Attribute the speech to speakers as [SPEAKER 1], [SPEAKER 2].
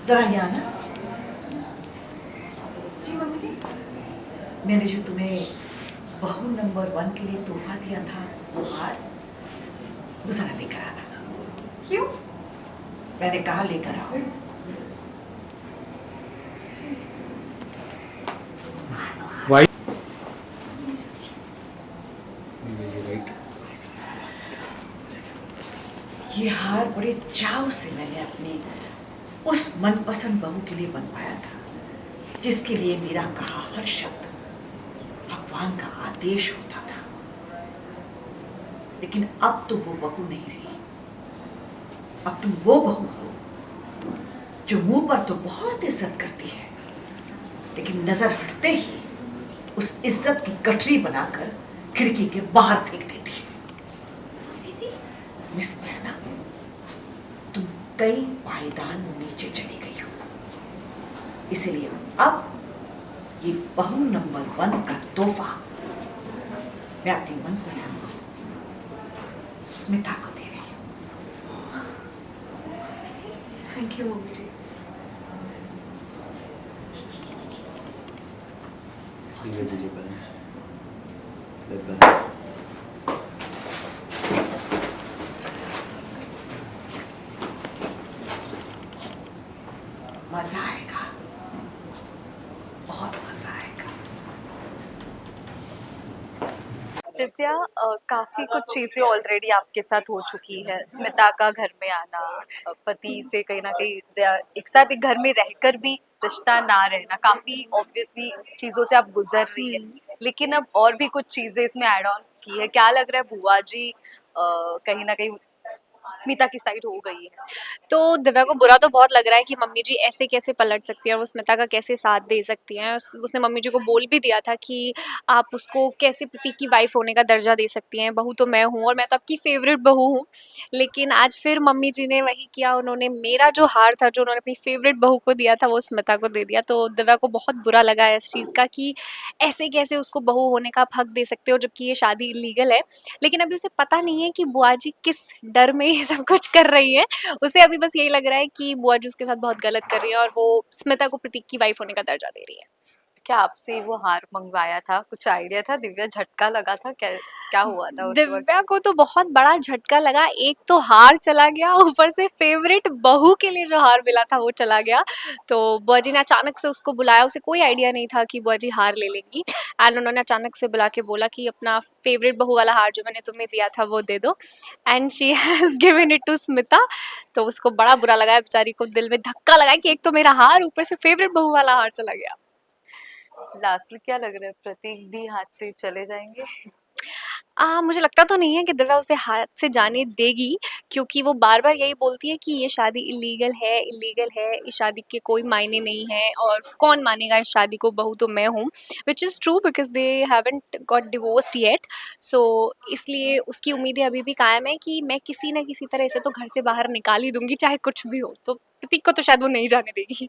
[SPEAKER 1] जरा यहाँ आना।
[SPEAKER 2] जी मम्मी जी।
[SPEAKER 1] मैंने जो तुम्हें बहू नंबर 1 के लिए तोहफा दिया था वो हार, वो जरा लेकर आना।
[SPEAKER 2] क्यों?
[SPEAKER 1] मैंने कहा लेकर आओ।
[SPEAKER 3] वाइट
[SPEAKER 1] ये हार बड़े चाव से मैंने अपनी उस मनपसंद बहू के लिए बनवाया था जिसके लिए मेरा कहा हर शब्द भगवान का आदेश होता था। लेकिन अब तो वो बहू नहीं रही। अब तुम वो बहू हो जो मुंह पर तो बहुत इज्जत करती है, लेकिन नजर हटते ही उस इज्जत की गठरी बनाकर खिड़की के बाहर फेंक देती है।
[SPEAKER 2] मम्मी जी।
[SPEAKER 1] मिस बहना, तुम कई पायदान नीचे चली गई हो, इसलिए अब ये बहू नंबर 1 का तोहफा मैं अपनी मनपसंद स्मिता को दे रही हूँ।
[SPEAKER 2] थैंक यू मम्मी जी।
[SPEAKER 3] दीजिए बैलेंस।
[SPEAKER 1] मजा आएगा, बहुत मजा आएगा।
[SPEAKER 4] दिव्या, काफी कुछ चीजें ऑलरेडी आपके साथ हो चुकी है। स्मिता का घर में आना, पति से कहीं ना कहीं एक साथ एक घर में रहकर भी रिश्ता ना रहना, काफी ऑब्वियसली चीजों से आप गुजर रही है। लेकिन अब और भी कुछ चीजें इसमें ऐड ऑन की है। क्या लग रहा है बुआ जी कहीं ना कहीं स्मिता की साइड हो गई है?
[SPEAKER 5] तो दिव्या को बुरा तो बहुत लग रहा है कि मम्मी जी ऐसे कैसे पलट सकती हैं और वो स्मिता का कैसे साथ दे सकती हैं। उसने मम्मी जी को बोल भी दिया था कि आप उसको कैसे प्रतीक की वाइफ होने का दर्जा दे सकती हैं, बहू तो मैं हूँ और मैं तो आपकी फेवरेट बहू हूँ। लेकिन आज फिर मम्मी जी ने वही किया, उन्होंने मेरा जो हार था जो उन्होंने अपनी फेवरेट बहू को दिया था वो स्मिता को दे दिया। तो दिव्या को बहुत बुरा लगा है इस चीज़ का कि ऐसे कैसे उसको बहू होने का आप हक दे सकते हो जबकि ये शादी इलीगल है। लेकिन अभी उसे पता नहीं है कि बुआ जी किस डर में ये सब कुछ कर रही है। उसे अभी बस यही लग रहा है कि बुआ जी उसके साथ बहुत गलत कर रही है और वो स्मिता को प्रतीक की वाइफ होने का दर्जा दे रही है।
[SPEAKER 4] क्या आपसे वो हार मंगवाया था? कुछ आइडिया था? दिव्या झटका लगा था? क्या क्या हुआ था उस वक्त?
[SPEAKER 5] दिव्या को तो बहुत बड़ा झटका लगा। एक तो हार चला गया, ऊपर से फेवरेट बहू के लिए जो हार मिला था वो चला गया। तो बुआ जी ने अचानक से उसको बुलाया, उसे कोई आइडिया नहीं था कि बुआ जी हार ले लेंगी। एंड उन्होंने अचानक से बुला के बोला कि अपना फेवरेट बहू वाला हार जो मैंने तुम्हें दिया था वो दे दो। And she has given it to Smita. तो उसको बड़ा बुरा लगा है, बेचारी को दिल में धक्का लगा कि एक तो मेरा हार, ऊपर से फेवरेट बहू वाला हार चला गया।
[SPEAKER 4] लास्टली क्या लग रहा है, प्रतीक भी हाथ से चले जाएंगे?
[SPEAKER 5] मुझे लगता तो नहीं है कि दिव्या उसे हाथ से जाने देगी, क्योंकि वो बार-बार यही बोलती है कि ये शादी इलीगल है, इस शादी के कोई मायने नहीं हैं और कौन मानेगा इस शादी को, बहू तो मैं हूँ। Which is true because they haven't got divorced yet. So इसलिए उसकी उम्मीदें अभी भी कायम है कि मैं किसी न किसी तरह इसे तो घर से बाहर निकाल ही दूँगी, चाहे कुछ भी हो। तो प्रतीक को तो शायद वो नहीं जाने देगी।